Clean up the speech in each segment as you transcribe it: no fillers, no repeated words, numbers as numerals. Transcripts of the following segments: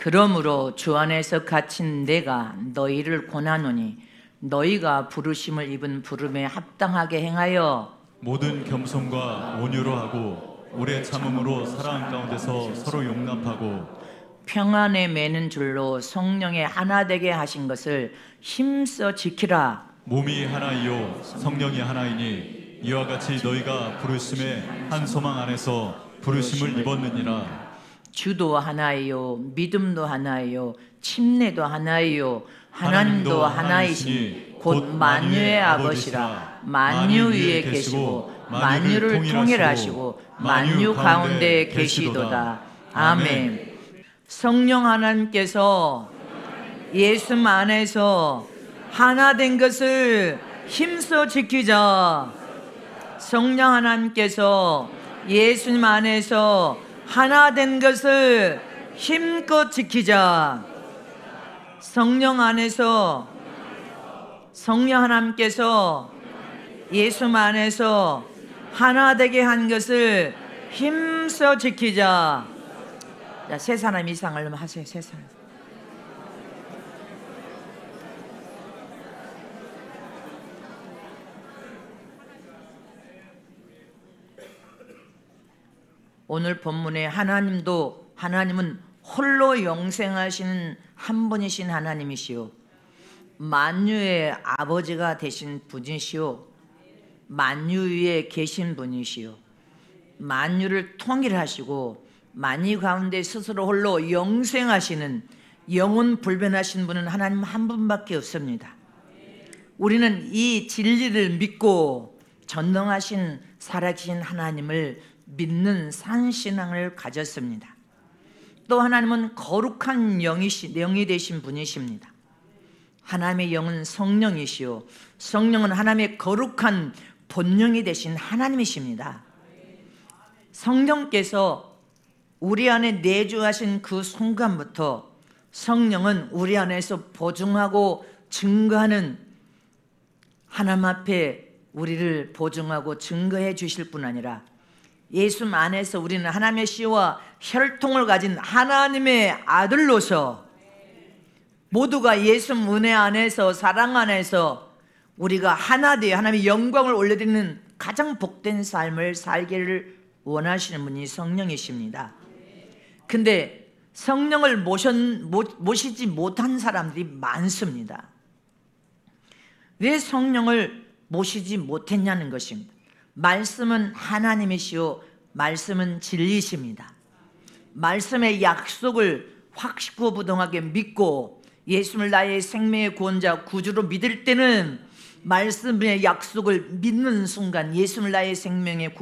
그러므로 주 안에서 갇힌 내가 너희를 권하노니 너희가 부르심을 입은 부름에 합당하게 행하여 모든 겸손과 온유로 하고 오래 참음으로 사랑 가운데서 서로 용납하고 평안에 매는 줄로 성령의 하나 되게 하신 것을 힘써 지키라. 몸이 하나이요 성령이 하나이니 이와 같이 너희가 부르심의 한 소망 안에서 부르심을 입었느니라. 주도 하나이요 믿음도 하나이요 침례도 하나이요 하나님도 하나이시니 곧 만유의 아버지라. 만유 위에 계시고 만유를 통일하시고 만유 가운데 계시도다. 아멘. 성령 하나님께서 예수 안에서 하나 된 것을 힘써 지키자. 성령 하나님께서 예수님 안에서 하나 된 것을 힘껏 지키자. 성령 안에서 성령 하나님께서 예수 안에서 하나 되게 한 것을 힘써 지키자. 자, 세 사람 이상을 하세요. 세 사람. 오늘 본문에 하나님은 홀로 영생하시는 한 분이신 하나님이시요 만유의 아버지가 되신 분이시요 만유 위에 계신 분이시요 만유를 통일하시고 만유 가운데 스스로 홀로 영생하시는 영원 불변하신 분은 하나님 한 분밖에 없습니다. 우리는 이 진리를 믿고 전능하신 살아계신 하나님을 믿는 산신앙을 가졌습니다. 또 하나님은 거룩한 영이 되신 분이십니다. 하나님의 영은 성령이시요 성령은 하나님의 거룩한 본령이 되신 하나님이십니다. 성령께서 우리 안에 내주하신 그 순간부터 성령은 우리 안에서 보증하고 증거하는 하나님 앞에 우리를 보증하고 증거해 주실 뿐 아니라 예수 안에서 우리는 하나님의 씨와 혈통을 가진 하나님의 아들로서 모두가 예수 은혜 안에서 사랑 안에서 우리가 하나 되어 하나님의 영광을 올려드리는 가장 복된 삶을 살기를 원하시는 분이 성령이십니다. 근데 성령을 모시지 못한 사람들이 많습니다. 왜 성령을 모시지 못했냐는 것입니다. 말씀은 하나님이시요 말씀은 진리십니다. 말씀의 약속을 확고부동하게 믿고 예수를 나의 생명의 구원자 구주로 믿을 때는 말씀의 약속을 믿는 순간 예수를 나의 생명의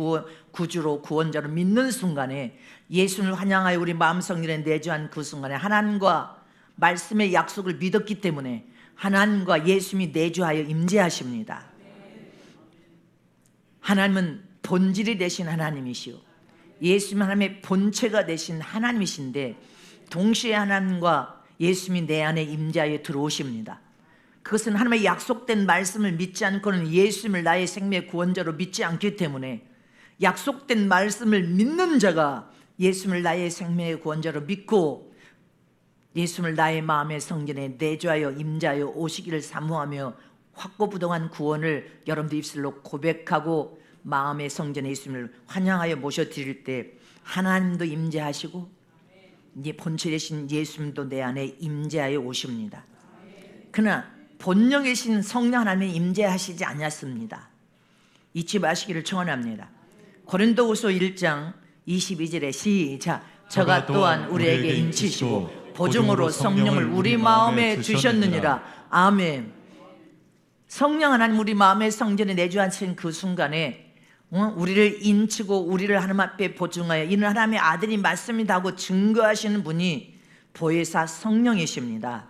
구주로 구원자로 믿는 순간에 예수를 환영하여 우리 마음 성전에 내주한 그 순간에 하나님과 말씀의 약속을 믿었기 때문에 하나님과 예수님이 내주하여 임재하십니다. 하나님은 본질이 되신 하나님이시오 예수님 하나님의 본체가 되신 하나님이신데 동시에 하나님과 예수님이 내 안에 임재하여 들어오십니다. 그것은 하나님의 약속된 말씀을 믿지 않고는 예수님을 나의 생명의 구원자로 믿지 않기 때문에 약속된 말씀을 믿는 자가 예수님을 나의 생명의 구원자로 믿고 예수님을 나의 마음의 성전에 내주하여 임재하여 오시기를 사모하며 확고부동한 구원을 여러분들 입술로 고백하고 마음의 성전에 예수님을 환영하여 모셔드릴 때 하나님도 임재하시고 이제 본체 되신 예수님도 내 안에 임재하여 오십니다. 그러나 본령이신 성령 하나님은 임재하시지 않았습니다. 잊지 마시기를 청원합니다. 고린도후서 1장 22절에 시작. 저가 또한 우리에게 인치시고 보증으로 성령을 우리 마음에 주셨느니라. 아멘. 성령 하나님 우리 마음의 성전에 내주하신 그 순간에 우리를 인치고 우리를 하나님 앞에 보증하여 이는 하나님의 아들이 맞습니다 하고 증거하시는 분이 보혜사 성령이십니다.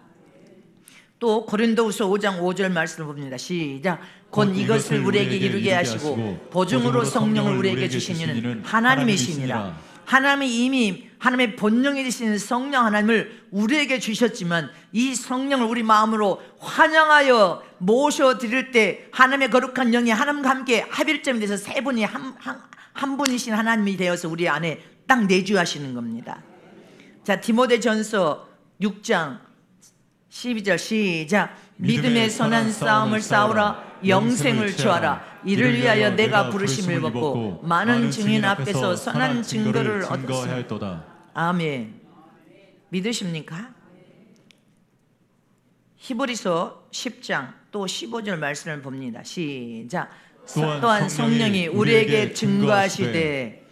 또 고린도후서 5장 5절 말씀을 봅니다. 시작. 곧 이것을 우리에게 이루게 하시고 보증으로 성령을 우리에게 주신 이는 하나님이시니라. 하나님이 이미 하나님의 본령이 되신 성령 하나님을 우리에게 주셨지만 이 성령을 우리 마음으로 환영하여 모셔드릴 때 하나님의 거룩한 영이 하나님과 함께 합일점이 돼서 세 분이 한 분이신 하나님이 되어서 우리 안에 딱 내주하시는 겁니다. 자, 디모데전서 6장 12절 시작. 믿음의 선한 싸움을 싸우라. 영생을 취하라. 이를 위하여 내가 부르심을 받고 많은 증인 앞에서 선한 증거를 얻었으니. 아멘. 믿으십니까? 히브리서 10장 또 15절 말씀을 봅니다. 시작. 또한 성령이 우리에게 증거하시되.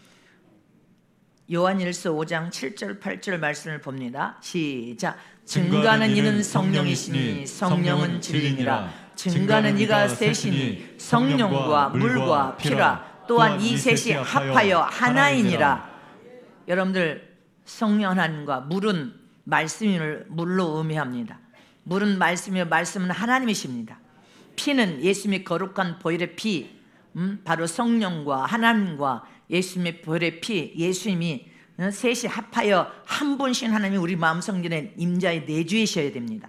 요한일서 5장 7절 8절 말씀을 봅니다. 시작. 증거하는 이는 성령이시니 성령은 진리니라. 증거하는 이가 셋이니 성령과 물과 피라. 또한 이 셋이 합하여 하나이니라. 여러분들, 성령 하나님과 물은 말씀을 물로 의미합니다. 물은 말씀이며 말씀은 하나님이십니다. 피는 예수님의 거룩한 보혈의 피, 바로 성령과 하나님과 예수님의 보혈의 피, 예수님이 셋이 합하여 한 분신 하나님이 우리 마음 성전에 임자에 내주이셔야 됩니다.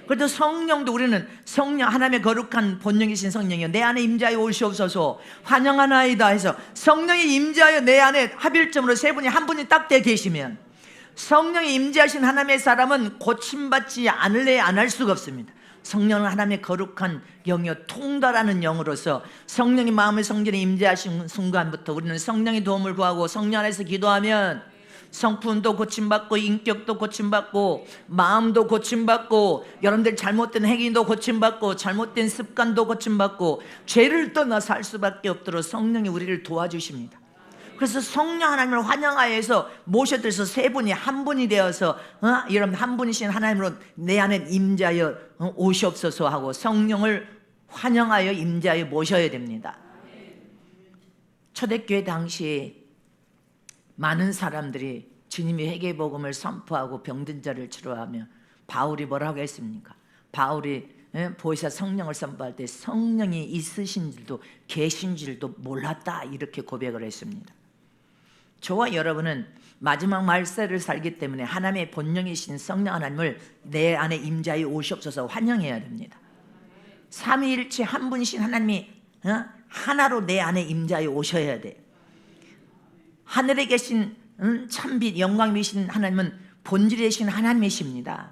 그래도 성령도 우리는 성령, 하나님의 거룩한 본령이신 성령이여 내 안에 임자에 오시옵소서 환영하나이다 해서 성령이 임자하여 내 안에 합일점으로 세 분이 한 분이 딱 돼 계시면, 성령이 임재하신 하나님의 사람은 고침받지 않을래 안 할 수가 없습니다. 성령은 하나님의 거룩한 영이요 통달하는 영으로서 성령이 마음의 성전에 임재하신 순간부터 우리는 성령의 도움을 구하고 성령 안에서 기도하면 성품도 고침받고 인격도 고침받고 마음도 고침받고 여러분들 잘못된 행위도 고침받고 잘못된 습관도 고침받고 죄를 떠나 살 수밖에 없도록 성령이 우리를 도와주십니다. 그래서 성령 하나님을 환영하여서 모셔들어서 세 분이 한 분이 되어서 여러분 한 분이신 하나님으로 내 안에 임자여 오시옵소서 하고 성령을 환영하여 임자여 모셔야 됩니다. 초대교회 당시에 많은 사람들이 주님의 회개복음을 선포하고 병든 자를 치료하며 바울이 뭐라고 했습니까? 바울이 보혜사 성령을 선포할 때 성령이 있으신 줄도 계신 줄도 몰랐다 이렇게 고백을 했습니다. 저와 여러분은 마지막 말세를 살기 때문에 하나님의 본령이신 성령 하나님을 내 안에 임자에 오시옵소서 환영해야 됩니다. 삼위일체 한 분이신 하나님이 하나로 내 안에 임자에 오셔야 돼. 하늘에 계신 참빛 영광이신 하나님은 본질이신 하나님이십니다.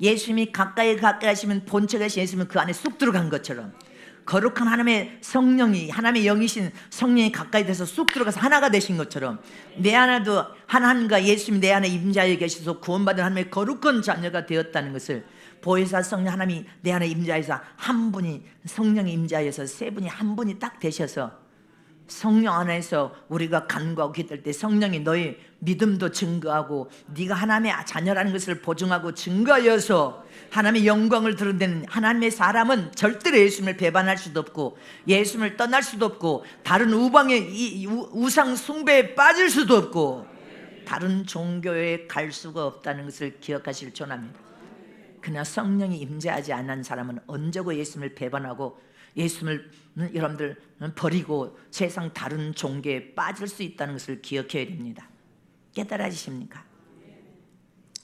예수님이 가까이 하시면 본체가 예수님은 그 안에 쑥 들어간 것처럼 거룩한 하나님의 성령이 하나님의 영이신 성령이 가까이 돼서 쑥 들어가서 하나가 되신 것처럼 내 안에도 하나님과 예수님이 내 안에 임자에 계셔서 구원받은 하나님의 거룩한 자녀가 되었다는 것을 보혜사 성령 하나님이 내 안에 임자에서 한 분이 성령의 임자에서 세 분이 한 분이 딱 되셔서 성령 안에서 우리가 간구하고 기도할 때 성령이 너의 믿음도 증거하고 네가 하나님의 자녀라는 것을 보증하고 증거하여서 하나님의 영광을 드러내는 하나님의 사람은 절대로 예수님을 배반할 수도 없고 예수님을 떠날 수도 없고 다른 우방의 우상 숭배에 빠질 수도 없고 다른 종교에 갈 수가 없다는 것을 기억하시길 원합니다. 그러나 성령이 임재하지 않은 사람은 언제고 예수님을 배반하고 예수님을 여러분들 버리고 세상 다른 종교에 빠질 수 있다는 것을 기억해야 됩니다. 깨달아지십니까?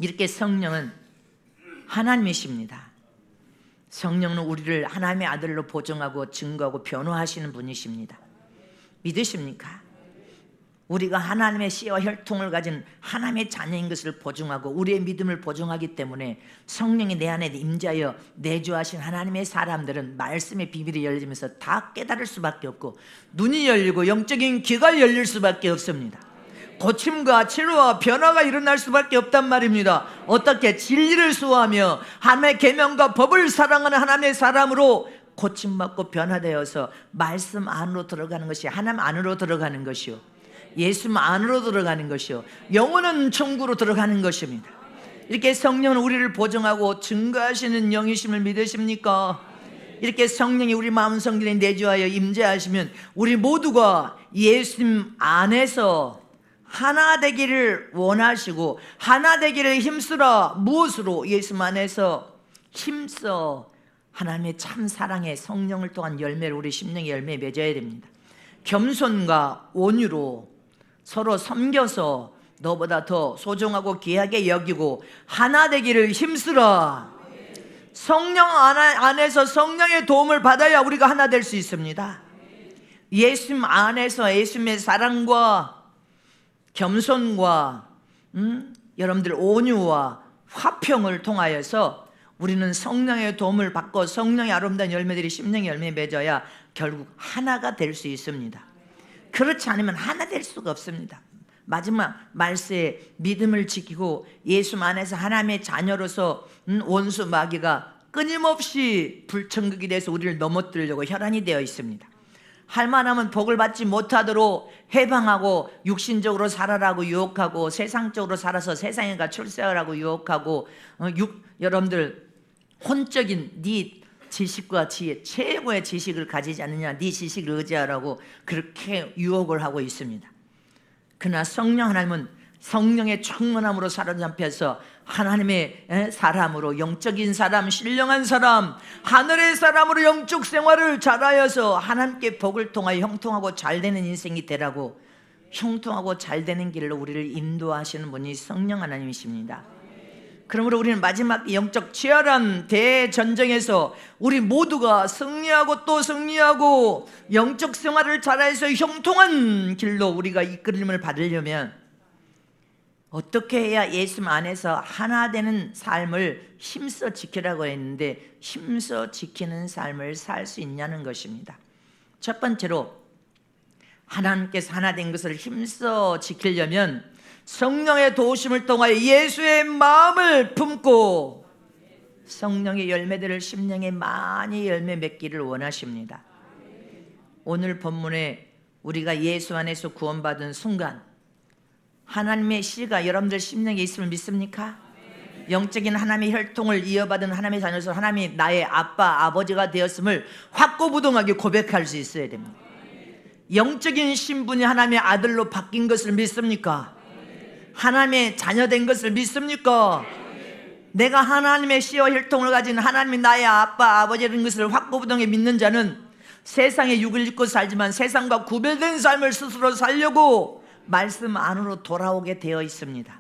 이렇게 성령은 하나님이십니다. 성령은 우리를 하나님의 아들로 보정하고 증거하고 변호하시는 분이십니다. 믿으십니까? 우리가 하나님의 씨와 혈통을 가진 하나님의 자녀인 것을 보증하고 우리의 믿음을 보증하기 때문에 성령이 내 안에 임재하여 내주하신 하나님의 사람들은 말씀의 비밀이 열리면서 다 깨달을 수밖에 없고 눈이 열리고 영적인 귀가 열릴 수밖에 없습니다. 고침과 치료와 변화가 일어날 수밖에 없단 말입니다. 어떻게? 진리를 수호하며 하나님의 계명과 법을 사랑하는 하나님의 사람으로 고침받고 변화되어서 말씀 안으로 들어가는 것이 하나님 안으로 들어가는 것이요 예수 안으로 들어가는 것이요 영원한 천국으로 들어가는 것입니다. 이렇게 성령은 우리를 보증하고 증거하시는 영이심을 믿으십니까? 이렇게 성령이 우리 마음 성전에 내주하여 임재하시면 우리 모두가 예수님 안에서 하나 되기를 원하시고 하나 되기를 힘쓰라. 무엇으로? 예수 안에서 힘써 하나님의 참 사랑의 성령을 통한 열매를 우리 심령의 열매에 맺어야 됩니다. 겸손과 온유로 서로 섬겨서 너보다 더 소중하고 귀하게 여기고 하나 되기를 힘쓰라. 성령 안에서 성령의 도움을 받아야 우리가 하나 될 수 있습니다. 예수님 안에서 예수님의 사랑과 겸손과 여러분들 온유와 화평을 통하여서 우리는 성령의 도움을 받고 성령의 아름다운 열매들이 심령의 열매 맺어야 결국 하나가 될 수 있습니다. 그렇지 않으면 하나 될 수가 없습니다. 마지막 말세에 믿음을 지키고 예수 안에서 하나님의 자녀로서 원수 마귀가 끊임없이 불천국이 돼서 우리를 넘어뜨리려고 혈안이 되어 있습니다. 할만하면 복을 받지 못하도록 해방하고 육신적으로 살아라고 유혹하고 세상적으로 살아서 세상에 가 출세하라고 유혹하고 여러분들 혼적인 네 지식과 지혜, 최고의 지식을 가지지 않느냐, 네 지식을 의지하라고 그렇게 유혹을 하고 있습니다. 그러나 성령 하나님은 성령의 충만함으로 사로잡혀서 하나님의 사람으로, 영적인 사람, 신령한 사람, 하늘의 사람으로 영적 생활을 잘하여서 하나님께 복을 통하여 형통하고 잘되는 인생이 되라고, 형통하고 잘되는 길로 우리를 인도하시는 분이 성령 하나님이십니다. 그러므로 우리는 마지막 영적 치열한 대전쟁에서 우리 모두가 승리하고 또 승리하고 영적 생활을 잘해서 형통한 길로 우리가 이끌림을 받으려면 어떻게 해야 예수 안에서 하나 되는 삶을 힘써 지키라고 했는데 힘써 지키는 삶을 살 수 있냐는 것입니다. 첫 번째로 하나님께서 하나 된 것을 힘써 지키려면 성령의 도우심을 통하여 예수의 마음을 품고 성령의 열매들을 심령에 많이 열매 맺기를 원하십니다. 오늘 본문에 우리가 예수 안에서 구원받은 순간 하나님의 씨가 여러분들 심령에 있음을 믿습니까? 영적인 하나님의 혈통을 이어받은 하나님의 자녀로서 하나님이 나의 아빠, 아버지가 되었음을 확고부동하게 고백할 수 있어야 됩니다. 영적인 신분이 하나님의 아들로 바뀐 것을 믿습니까? 하나님의 자녀된 것을 믿습니까? 내가 하나님의 씨와 혈통을 가진 하나님이 나의 아빠, 아버지라는 것을 확고부동하게 믿는 자는 세상에 육을 입고 살지만 세상과 구별된 삶을 스스로 살려고 말씀 안으로 돌아오게 되어 있습니다.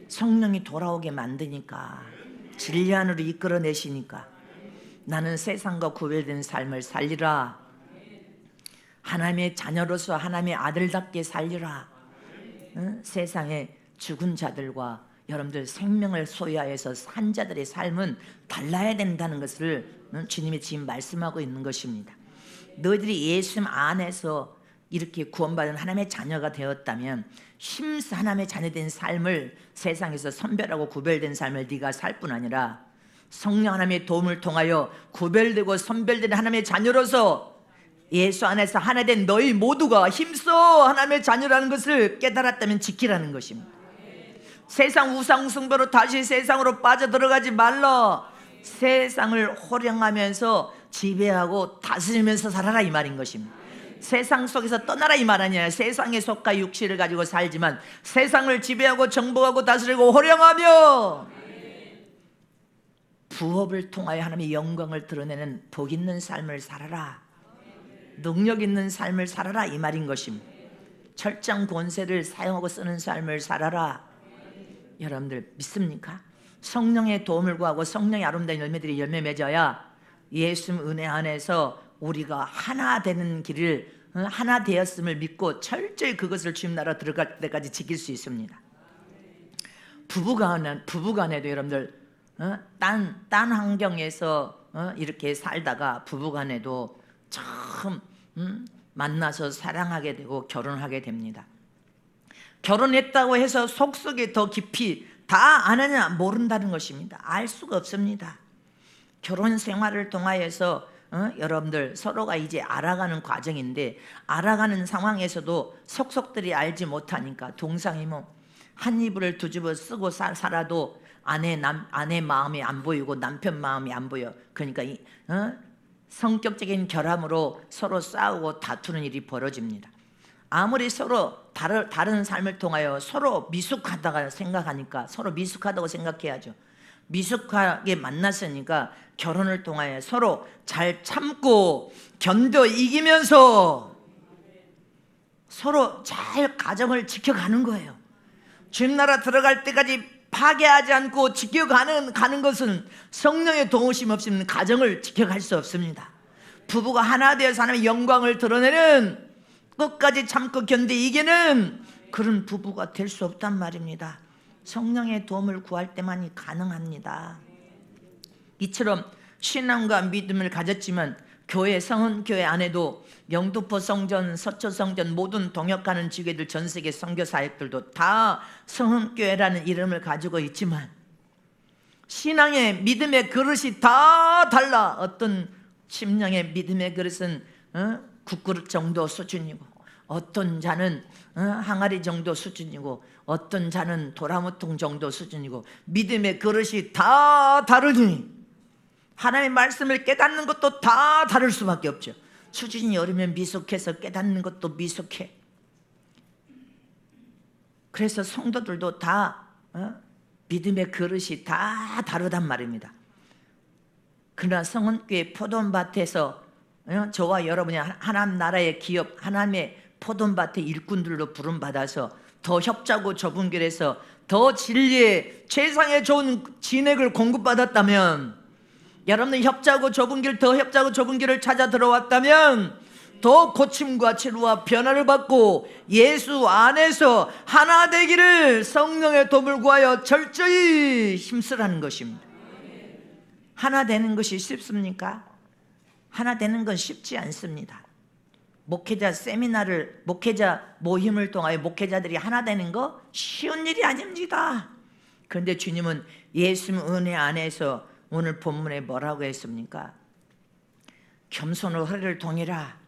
성령이 돌아오게 만드니까, 진리 안으로 이끌어내시니까 나는 세상과 구별된 삶을 살리라, 하나님의 자녀로서 하나님의 아들답게 살리라. 세상에 죽은 자들과 여러분들 생명을 소유하여서 산 자들의 삶은 달라야 된다는 것을 주님이 지금 말씀하고 있는 것입니다. 너희들이 예수 안에서 이렇게 구원받은 하나님의 자녀가 되었다면 힘써 하나님의 자녀된 삶을 세상에서 선별하고 구별된 삶을 네가 살 뿐 아니라 성령 하나님의 도움을 통하여 구별되고 선별된 하나님의 자녀로서 예수 안에서 하나 된 너희 모두가 힘써 하나님의 자녀라는 것을 깨달았다면 지키라는 것입니다. 세상 우상 숭배로 다시 세상으로 빠져들어가지 말라. 세상을 호령하면서 지배하고 다스리면서 살아라 이 말인 것입니다. 세상 속에서 떠나라 이 말 아니야. 세상에 속하 육체를 가지고 살지만 세상을 지배하고 정복하고 다스리고 호령하며 부업을 통하여 하나님의 영광을 드러내는 복 있는 삶을 살아라, 능력 있는 삶을 살아라 이 말인 것입니다. 철장 권세를 사용하고 쓰는 삶을 살아라. 여러분들 믿습니까? 성령의 도움을 구하고 성령의 아름다운 열매들이 열매 맺어야 예수 은혜 안에서 우리가 하나 되는 길을, 하나 되었음을 믿고 철저히 그것을 주님 나라 들어갈 때까지 지킬 수 있습니다. 부부간에도 여러분들 딴 환경에서 이렇게 살다가 부부간에도 참 만나서 사랑하게 되고 결혼하게 됩니다. 결혼했다고 해서 속속에 더 깊이 다 아느냐 모른다는 것입니다. 알 수가 없습니다. 결혼 생활을 통하여서 여러분들 서로가 이제 알아가는 과정인데 알아가는 상황에서도 속속들이 알지 못하니까 동상이 한 이불을 두 집을 쓰고 살아도 아내 마음이 안 보이고 남편 마음이 안 보여. 그러니까 성격적인 결함으로 서로 싸우고 다투는 일이 벌어집니다. 아무리 서로 다른 삶을 통하여 서로 미숙하다고 생각해야죠. 미숙하게 만났으니까 결혼을 통하여 서로 잘 참고 견뎌 이기면서 서로 잘 가정을 지켜가는 거예요. 주님 나라 들어갈 때까지 파괴하지 않고 지켜가는 것은 성령의 도우심 없이는 가정을 지켜갈 수 없습니다. 부부가 하나 되어서 하나님의 영광을 드러내는, 끝까지 참고 견디 이기는 그런 부부가 될 수 없단 말입니다. 성령의 도움을 구할 때만이 가능합니다. 이처럼 신앙과 믿음을 가졌지만 교회 성은교회 안에도 영등포 성전, 서초 성전 모든 동역하는 지교들 전 세계 선교 사역들도 다 성은교회라는 이름을 가지고 있지만 신앙의 믿음의 그릇이 다 달라. 어떤 심령의 믿음의 그릇은 국그릇 정도 수준이고, 어떤 자는 항아리 정도 수준이고, 어떤 자는 도라무통 정도 수준이고, 믿음의 그릇이 다 다르니 하나님의 말씀을 깨닫는 것도 다 다를 수밖에 없죠. 수준이 어리면 미숙해서 깨닫는 것도 미숙해. 그래서 성도들도 다 믿음의 그릇이 다 다르단 말입니다. 그러나 성은교회 포도밭에서 저와 여러분이 하나님 나라의 기업, 하나님의 포도밭의 일꾼들로 부름받아서 더 협자고 좁은 길에서 더 진리의 최상의 좋은 진액을 공급받았다면, 여러분들 협자고 좁은 길, 더 협자고 좁은 길을 찾아 들어왔다면 더 고침과 치료와 변화를 받고 예수 안에서 하나 되기를 성령의 도움을 구하여 철저히 힘쓰라는 것입니다. 하나 되는 것이 쉽습니까? 하나 되는 건 쉽지 않습니다. 목회자 세미나를, 목회자 모임을 통하여 목회자들이 하나 되는 거 쉬운 일이 아닙니다. 그런데 주님은 예수 은혜 안에서 오늘 본문에 뭐라고 했습니까? 겸손으로 허리를 동이라.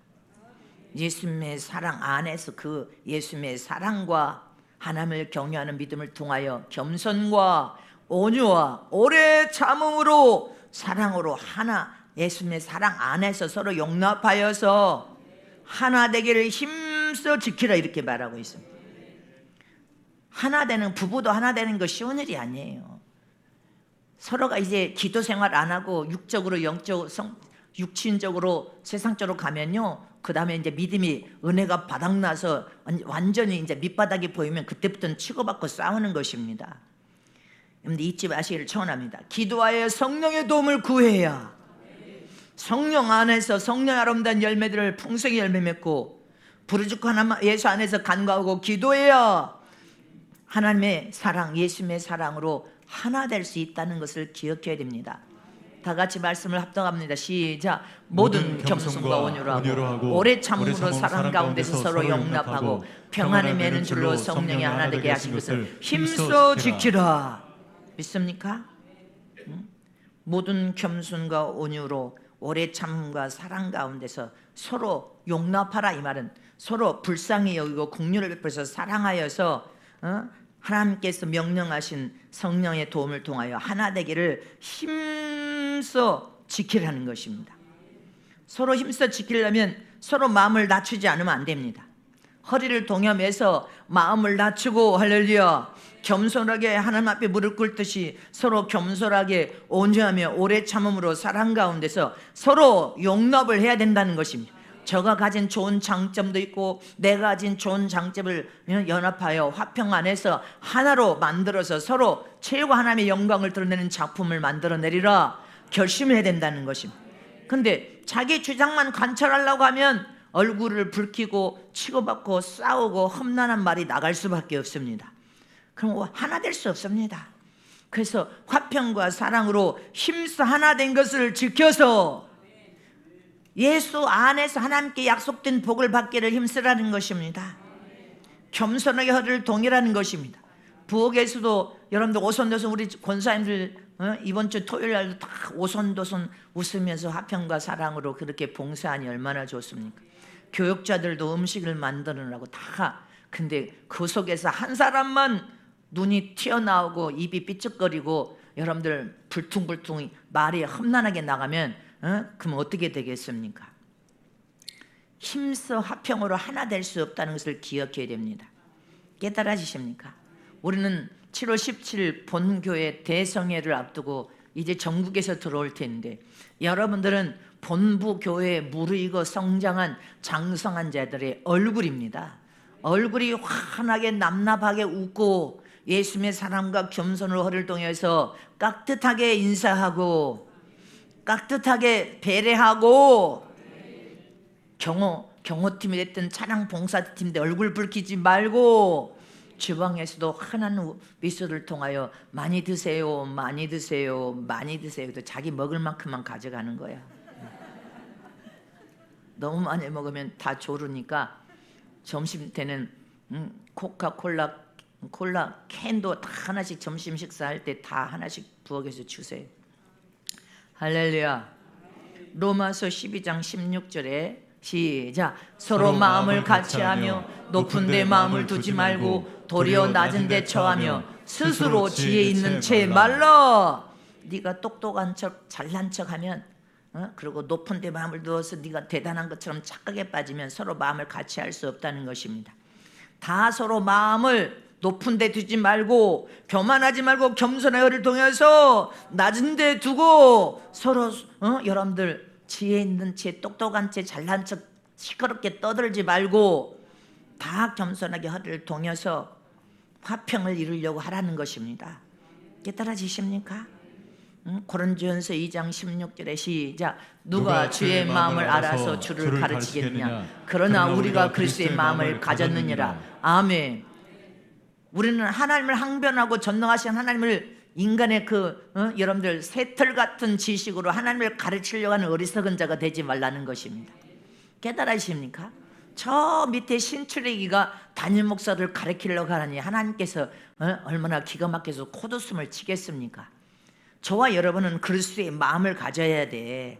예수님의 사랑 안에서 그 예수님의 사랑과 하나님을 경외하는 믿음을 통하여 겸손과 온유와 오래 참음으로 사랑으로 하나, 예수님의 사랑 안에서 서로 용납하여서 하나 되기를 힘써 지키라, 이렇게 말하고 있습니다. 하나 되는, 부부도 하나 되는 거 쉬운 일이 아니에요. 서로가 이제 기도 생활 안 하고 육적으로, 영적으로, 육신적으로, 세상적으로 가면요, 그 다음에 이제 믿음이, 은혜가 바닥나서 완전히 이제 밑바닥이 보이면 그때부터는 치고받고 싸우는 것입니다. 그런데 잊지 마시기를 청원합니다. 기도하여 성령의 도움을 구해야 성령 안에서 성령 아름다운 열매들을 풍성히 열매 맺고, 부르짖고 하나님 예수 안에서 간구하고 기도해야 하나님의 사랑, 예수님의 사랑으로 하나 될 수 있다는 것을 기억해야 됩니다. 다 같이 말씀을 합독합니다. 시작. 모든 겸손과 온유하고 오래 참음으로 사랑 가운데서 서로 용납하고 평안에 매는 줄로 성령이 하나 되게 하신 것을 힘써 지키라. 믿습니까? 모든 겸손과 온유로 오래 참음과 사랑 가운데서 서로 용납하라. 이 말은 서로 불쌍히 여기고 긍휼을 베풀어서 사랑하여서 하나님께서 명령하신 성령의 도움을 통하여 하나 되기를 힘써 지키라는 것입니다. 서로 힘써 지키려면 서로 마음을 낮추지 않으면 안 됩니다. 허리를 동여매서 마음을 낮추고, 할렐루야, 겸손하게 하나님 앞에 무릎 꿇듯이 서로 겸손하게 온유하며 오래 참음으로 사랑 가운데서 서로 용납을 해야 된다는 것입니다. 저가 가진 좋은 장점도 있고 내가 가진 좋은 장점을 연합하여 화평 안에서 하나로 만들어서 서로 최고 하나님의 영광을 드러내는 작품을 만들어내리라 결심을 해야 된다는 것입니다. 근데 자기 주장만 관철하려고 하면 얼굴을 붉히고 치고받고 싸우고 험난한 말이 나갈 수밖에 없습니다. 그럼 하나 될 수 없습니다. 그래서 화평과 사랑으로 힘써 하나 된 것을 지켜서 예수 안에서 하나님께 약속된 복을 받기를 힘쓰라는 것입니다. 겸손하게 허리를 동이라는 것입니다. 부엌에서도 여러분들 오손도손, 우리 권사님들 이번 주 토요일 날도 다 오손도손 웃으면서 화평과 사랑으로 그렇게 봉사하니 얼마나 좋습니까? 교육자들도 음식을 만드느라고 다. 근데 그 속에서 한 사람만 눈이 튀어나오고 입이 삐쩍거리고 여러분들 불퉁불퉁 말이 험난하게 나가면 그럼 어떻게 되겠습니까? 힘써 화평으로 하나 될 수 없다는 것을 기억해야 됩니다. 깨달아지십니까? 우리는 7월 17일 본교회 대성회를 앞두고 이제 전국에서 들어올 텐데, 여러분들은 본부 교회에 무르익어 성장한 장성한 자들의 얼굴입니다. 얼굴이 환하게 남납하게 웃고 예수님의 사랑과 겸손으로 허리를 동여서 깍듯하게 인사하고 깍듯하게 배려하고, 경호팀이 됐든 차량 봉사팀인데 얼굴 붉히지 말고 주방에서도 흔한 미소를 통하여 많이 드세요, 많이 드세요, 많이 드세요. 또 자기 먹을 만큼만 가져가는 거야. 너무 많이 먹으면 다 조르니까 점심 때는 코카콜라 캔도 다 하나씩 점심 식사할 때 다 하나씩 부엌에서 주세요. 할렐루야. 로마서 12장 16절에 시작. 서로 마음을 같이하며 높은 데 마음을 두지 말고 도리어 낮은 데 처하며 스스로 지혜 있는 채 말라. 네가 똑똑한 척 잘난 척하면 그리고 높은 데 마음을 두어서 네가 대단한 것처럼 착각에 빠지면 서로 마음을 같이 할 수 없다는 것입니다. 다 서로 마음을 높은 데 두지 말고 교만하지 말고 겸손의 허를 동여서 낮은 데 두고 서로 여러분들 지혜 있는 채 똑똑한 채 잘난 척 시끄럽게 떠들지 말고 다 겸손하게 허리를 동여서 화평을 이루려고 하라는 것입니다. 깨달아지십니까? 고린도전서 2장 16절에 시작. 누가 주의 마음을 알아서 주를 가르치겠느냐? 그러나 우리가 그리스도의 마음을 가졌느니라. 아멘. 우리는 하나님을 항변하고 전능하신 하나님을 인간의 여러분들 새털 같은 지식으로 하나님을 가르치려고 하는 어리석은 자가 되지 말라는 것입니다. 깨달으십니까? 저 밑에 신출애기가 담임 목사를 가르치려고 하니 하나님께서 얼마나 기가 막혀서 코웃음을 치겠습니까? 저와 여러분은 그리스도의 마음을 가져야 돼.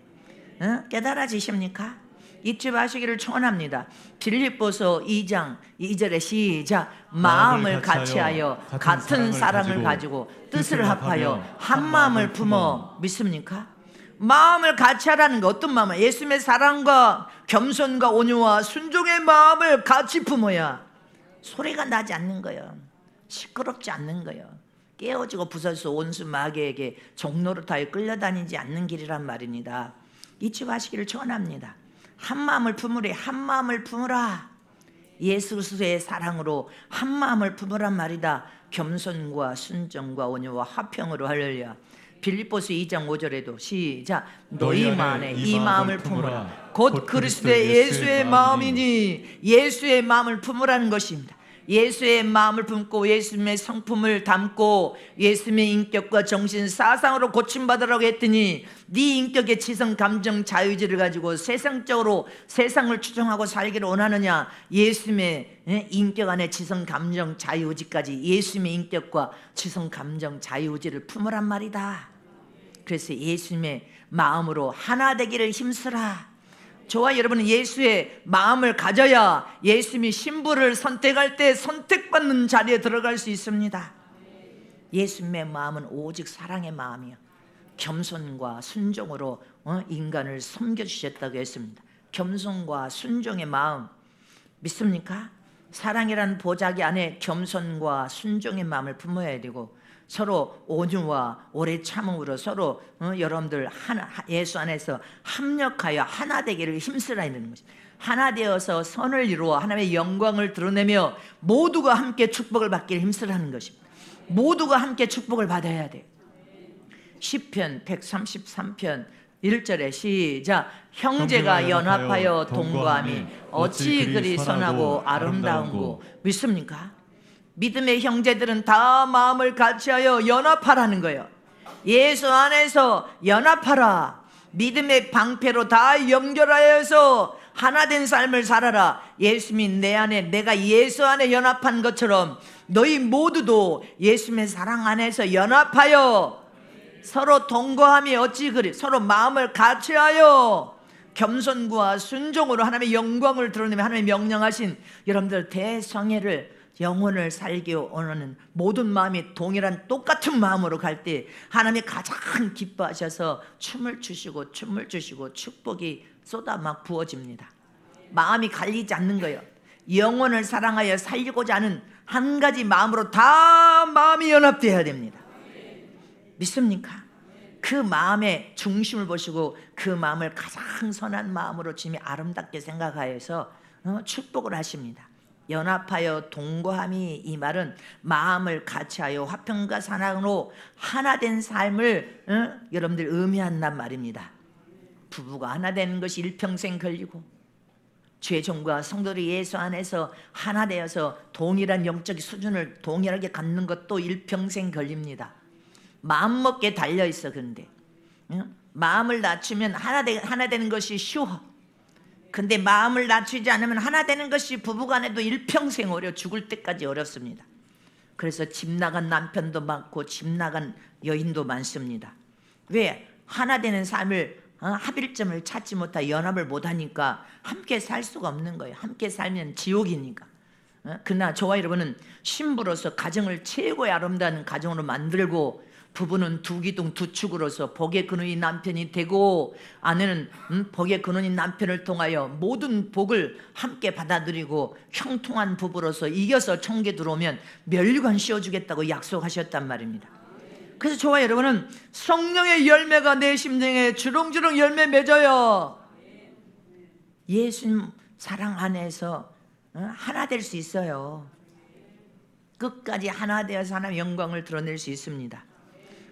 깨달아지십니까? 잊지 마시기를 축원합니다. 빌립보서 2장 2절에 시작. 마음을 같이하여 같은 사랑을 가지고 뜻을 합하여 한 마음을 품어. 믿습니까? 마음을 같이하라는 거 어떤 마음을? 예수님의 사랑과 겸손과 온유와 순종의 마음을 같이 품어야 소리가 나지 않는 거예요. 시끄럽지 않는 거예요. 깨어지고 부서져서 온수 마귀에게 종노릇하여 끌려다니지 않는 길이란 말입니다. 잊지 마시기를 축원합니다. 한 마음을 품으래. 한 마음을 품으라. 예수 그리스도의 사랑으로 한 마음을 품으란 말이다. 겸손과 순종과 온유와 화평으로 할렐루야. 빌립보서 2장 5절에도 시작. 너희 안에 이 마음을 품으라. 곧 그리스도의 예수의 마음이니. 예수의 마음을 품으라는 것입니다. 예수의 마음을 품고 예수님의 성품을 담고 예수님의 인격과 정신 사상으로 고침받으라고 했더니 네 인격의 지성 감정 자유의지를 가지고 세상적으로 세상을 추종하고 살기를 원하느냐? 예수님의 인격 안에 지성 감정 자유의지까지 예수님의 인격과 지성 감정 자유의지를 품으란 말이다. 그래서 예수님의 마음으로 하나 되기를 힘쓰라. 저와 여러분은 예수의 마음을 가져야 예수님이 신부를 선택할 때 선택받는 자리에 들어갈 수 있습니다. 예수님의 마음은 오직 사랑의 마음이요, 겸손과 순종으로 인간을 섬겨주셨다고 했습니다. 겸손과 순종의 마음 믿습니까? 사랑이라는 보자기 안에 겸손과 순종의 마음을 품어야 되고 서로 온유와 오래 참음으로 서로 여러분들 예수 안에서 합력하여 하나 되기를 힘쓰라 있는 것입니다. 하나 되어서 선을 이루어 하나님의 영광을 드러내며 모두가 함께 축복을 받기를 힘쓰라는 것입니다. 모두가 함께 축복을 받아야 돼. 시편 133편 1절에 시작. 형제가 연합하여 동거함이 어찌 그리 선하고 아름다운고. 믿습니까? 믿음의 형제들은 다 마음을 같이하여 연합하라는 거예요. 예수 안에서 연합하라. 믿음의 방패로 다 연결하여서 하나된 삶을 살아라. 예수님이 내 안에, 내가 예수 안에 연합한 것처럼 너희 모두도 예수님의 사랑 안에서 연합하여 서로 동거함이 어찌 그리 서로 마음을 같이하여 겸손과 순종으로 하나님의 영광을 드러내며 하나님의 명령하신 여러분들 대성회를 영혼을 살기 원하는 모든 마음이 동일한 똑같은 마음으로 갈 때 하나님이 가장 기뻐하셔서 춤을 추시고 축복이 쏟아 막 부어집니다. 마음이 갈리지 않는 거예요. 영혼을 사랑하여 살리고자 하는 한 가지 마음으로 다 마음이 연합되어야 됩니다. 믿습니까? 그 마음의 중심을 보시고 그 마음을 가장 선한 마음으로 주님이 아름답게 생각하여서 축복을 하십니다. 연합하여 동거함이, 이 말은 마음을 같이하여 화평과 사랑으로 하나 된 삶을 여러분들 의미한단 말입니다. 부부가 하나 되는 것이 일평생 걸리고 죄종과 성도들이 예수 안에서 하나 되어서 동일한 영적 수준을 동일하게 갖는 것도 일평생 걸립니다. 마음먹기에 달려있어. 그런데 마음을 낮추면 하나 되는 것이 쉬워. 근데 마음을 낮추지 않으면 하나 되는 것이 부부간에도 일평생 죽을 때까지 어렵습니다. 그래서 집 나간 남편도 많고 집 나간 여인도 많습니다. 왜? 하나 되는 삶을 합일점을 찾지 못하고 연합을 못하니까 함께 살 수가 없는 거예요. 함께 살면 지옥이니까. 그러나 저와 여러분은 신부로서 가정을 최고의 아름다운 가정으로 만들고, 부부는 두 기둥 두 축으로서 복의 근원이 남편이 되고, 아내는 복의 근원인 남편을 통하여 모든 복을 함께 받아들이고 형통한 부부로서 이겨서 천국에 들어오면 멸류관 씌워주겠다고 약속하셨단 말입니다. 그래서 저와 여러분은 성령의 열매가 내 심령에 주렁주렁 열매 맺어요. 예수님 사랑 안에서 하나 될 수 있어요. 끝까지 하나 되어서 하나님의 영광을 드러낼 수 있습니다.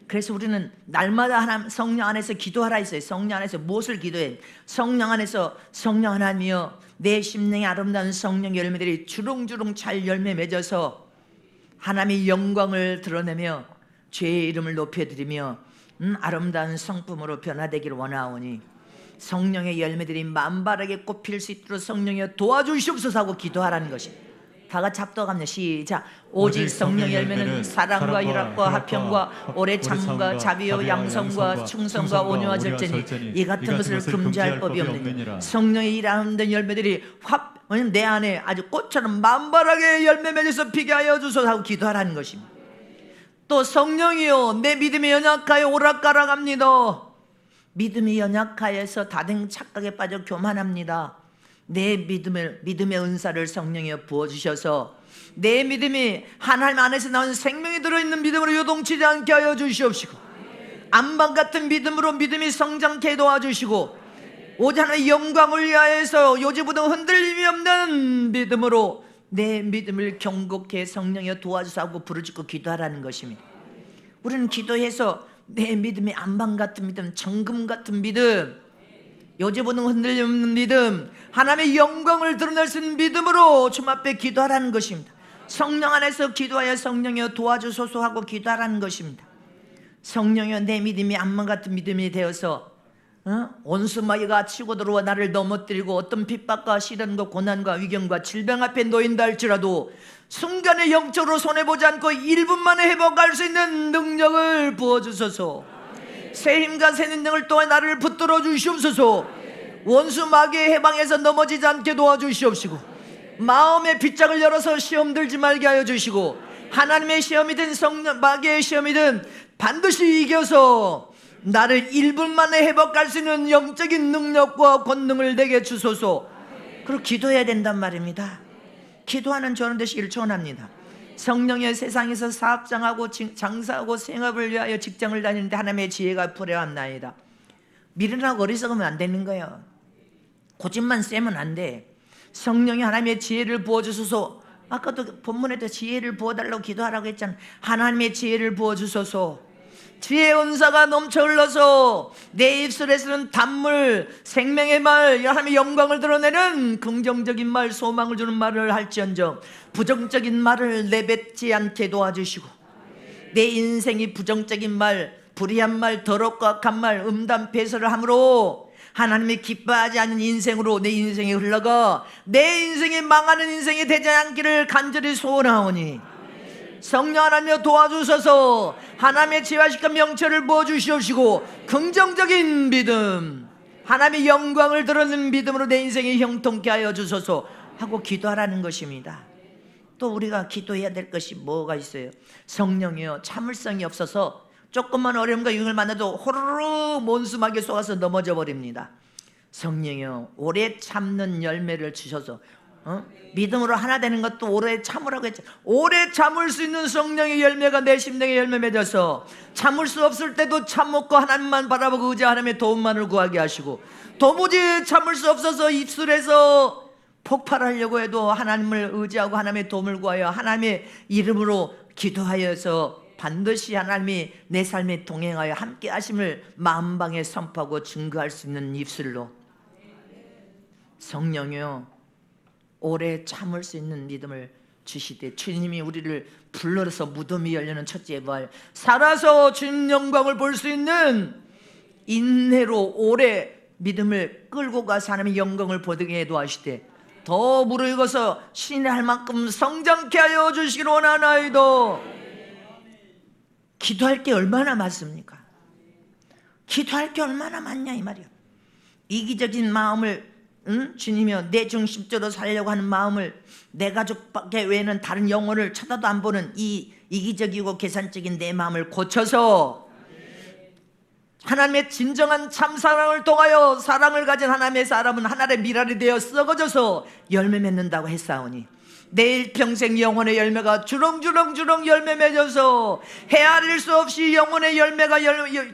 그래서 우리는 날마다 하나님 성령 안에서 기도하라 했어요. 성령 안에서 무엇을 기도해? 성령 안에서 성령 하나님이여, 내 심령에 아름다운 성령 열매들이 주렁주렁 잘 열매 맺어서 하나님의 영광을 드러내며 죄의 이름을 높여드리며 아름다운 성품으로 변화되기를 원하오니 성령의 열매들이 만발하게 꽃필 수 있도록 성령이여 도와주시옵소서 하고 기도하라는 것이. 다 같이 합독합니다. 시작. 오직 성령의 열매는 사랑과 희락과 화평과 오래 참과 자비요 양성과 충성과 온유와 절제니 이 같은 것을 금지할 법이 없느니라. 성령의 일하는 열매들이 내 안에 아주 꽃처럼 만발하게 열매 맺어서 피게 하여 주소서 하고 기도하라는 것입니다. 또 성령이요, 내 믿음이 연약하여 오락가락합니다. 믿음이 연약하여서 다른 착각에 빠져 교만합니다. 내 믿음의 은사를 성령이여 부어주셔서 내 믿음이 하나님 안에서 나온 생명이 들어있는 믿음으로 요동치지 않게 하여 주시옵시고, 안방 같은 믿음으로 믿음이 성장케 도와주시고, 오직 하나님의 영광을 위하여서 요지부동 흔들림이 없는 믿음으로 내 믿음을 경고케 성령이여 도와주사 하고 부르짖고 기도하라는 것입니다. 우리는 기도해서 내 믿음이 안방 같은 믿음, 정금 같은 믿음, 요지부동 흔들림 없는 믿음, 하나님의 영광을 드러낼 수 있는 믿음으로 주님 앞에 기도하라는 것입니다. 성령 안에서 기도하여 성령이여 도와주소서 하고 기도하라는 것입니다. 성령이여, 내 믿음이 안방 같은 믿음이 되어서 원수마귀가 치고 들어와 나를 넘어뜨리고 어떤 핍박과 시련과 고난과 위경과 질병 앞에 놓인다 할지라도 순간에 영적으로 손해보지 않고 1분 만에 회복할 수 있는 능력을 부어주소서. 새 힘과 새 능력을 통해 나를 붙들어 주시옵소서. 원수 마귀의 해방에서 넘어지지 않게 도와주시옵시고, 마음의 빗장을 열어서 시험 들지 말게 하여 주시고, 하나님의 시험이든 마귀의 시험이든 반드시 이겨서 나를 1분 만에 회복할 수 있는 영적인 능력과 권능을 내게 주소서. 그리고 기도해야 된단 말입니다. 기도하는 저는 되시기를 축원합니다. 성령의 세상에서 사업장하고 장사하고 생업을 위하여 직장을 다니는데 하나님의 지혜가 필요합나이다. 미련하고 어리석으면 안 되는 거예요. 고집만 세면 안 돼. 성령이 하나님의 지혜를 부어주소서. 아까도 본문에도 지혜를 부어달라고 기도하라고 했잖아요. 하나님의 지혜를 부어주소서. 지혜의 은사가 넘쳐 흘러서 내 입술에서는 단물, 생명의 말, 하나님의 영광을 드러내는 긍정적인 말, 소망을 주는 말을 할지언정 부정적인 말을 내뱉지 않게 도와주시고, 내 인생이 부정적인 말, 불의한 말, 더럽고 악한 말, 음담 배설을 함으로 하나님이 기뻐하지 않는 인생으로 내 인생이 흘러가 내 인생이 망하는 인생이 되지 않기를 간절히 소원하오니 성령 하나님여 도와주셔서 하나님의 지혜와 명철을 부어주시옵시고, 긍정적인 믿음, 하나님의 영광을 드러내는 믿음으로 내 인생이 형통케 하여 주소서 하고 기도하라는 것입니다. 또 우리가 기도해야 될 것이 뭐가 있어요? 성령이여, 참을성이 없어서 조금만 어려움과 유행을 만나도 호로로 몬수막에 쏘아서 넘어져 버립니다. 성령이여, 오래 참는 열매를 주셔서 믿음으로 하나 되는 것도 오래 참으라고 했죠. 오래 참을 수 있는 성령의 열매가 내 심령의 열매 맺어서 참을 수 없을 때도 참먹고 하나님만 바라보고 의지 하나님의 도움만을 구하게 하시고, 도무지 참을 수 없어서 입술에서 폭발하려고 해도 하나님을 의지하고 하나님의 도움을 구하여 하나님의 이름으로 기도하여서 반드시 하나님이 내 삶에 동행하여 함께 하심을 마음방에 선포하고 증거할 수 있는 입술로, 성령이여 오래 참을 수 있는 믿음을 주시되, 주님이 우리를 불러서 무덤이 열리는 첫째 부활, 살아서 주님 영광을 볼 수 있는 인내로 오래 믿음을 끌고 가서 하나님의 영광을 보게 도와주시되, 더 무르익어서 신의 할 만큼 성장케 하여 주시기를 원하나이다. 기도할 게 얼마나 많습니까? 기도할 게 얼마나 많냐 이 말이야. 이기적인 마음을 주님이여 내 중심적으로 살려고 하는 마음을, 내 가족밖에 외에는 다른 영혼을 쳐다도 안 보는 이 이기적이고 계산적인 내 마음을 고쳐서 하나님의 진정한 참사랑을 통하여 사랑을 가진 하나님의 사람은 하나님의 미랄이 되어 썩어져서 열매 맺는다고 했사오니, 내일 평생 영혼의 열매가 주렁주렁 열매 맺어서 헤아릴 수 없이 영혼의 열매가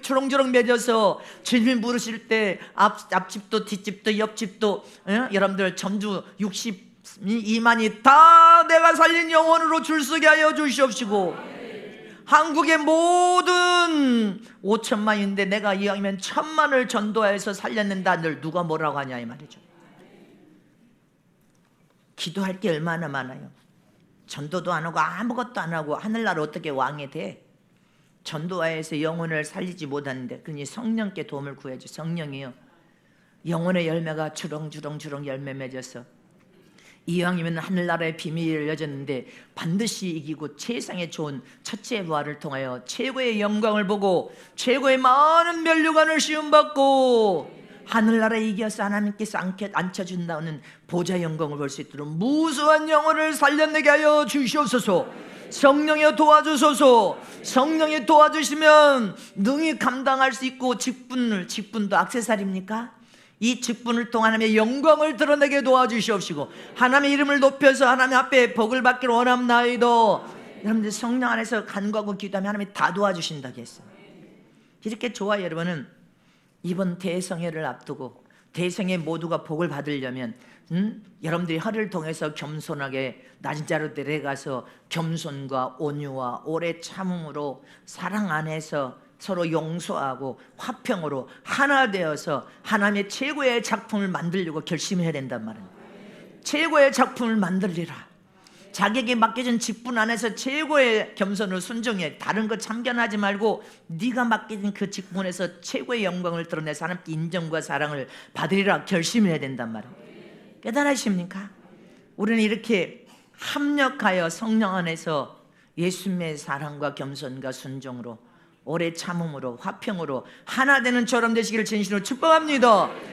주렁주렁 맺어서 주님 부르실 때 앞집도 뒷집도 옆집도 여러분들 전주 62만이 다 내가 살린 영혼으로 줄서게 하여 주시옵시고, 한국의 모든 5천만인데 내가 이왕이면 1,000만을 전도해서 살렸는다 늘 누가 뭐라고 하냐 이 말이죠. 기도할 게 얼마나 많아요. 전도도 안 하고 아무것도 안 하고 하늘나라 어떻게 왕이 돼? 전도하에서 영혼을 살리지 못하는데, 그러니 성령께 도움을 구해줘. 성령이요, 영혼의 열매가 주렁주렁 열매 맺어서 이왕이면 하늘나라의 비밀이 열려졌는데 반드시 이기고 최상의 좋은 첫째 부활을 통하여 최고의 영광을 보고 최고의 많은 면류관을 시험받고 하늘나라에 이겨서 하나님께서 앉혀준다는 보좌 영광을 볼 수 있도록 무수한 영혼을 살려내게 하여 주시옵소서. 성령이 도와주소서. 성령이 도와주시면 능히 감당할 수 있고, 직분도 액세서리입니까? 이 직분을 통해 하나님의 영광을 드러내게 도와주시옵시고, 하나님의 이름을 높여서 하나님 앞에 복을 받기를 원합나이다. 여러분들 성령 안에서 간구하고 기도하면 하나님이 다 도와주신다고 했어요. 이렇게 좋아요. 여러분은 이번 대성회를 앞두고 대성회 모두가 복을 받으려면 여러분들이 허리를 통해서 겸손하게 낮은 자로 내려가서 겸손과 온유와 오래 참음으로 사랑 안에서 서로 용서하고 화평으로 하나 되어서 하나님의 최고의 작품을 만들려고 결심해야 된단 말입니다. 최고의 작품을 만들리라. 자기에게 맡겨진 직분 안에서 최고의 겸손을 순종해. 다른 거 참견하지 말고 네가 맡겨진 그 직분에서 최고의 영광을 드러내서 하나님께 인정과 사랑을 받으리라 결심해야 된단 말입니다. 깨달으십니까? 우리는 이렇게 합력하여 성령 안에서 예수님의 사랑과 겸손과 순종으로 오래 참음으로 화평으로 하나 되는 처럼 되시기를 진심으로 축복합니다.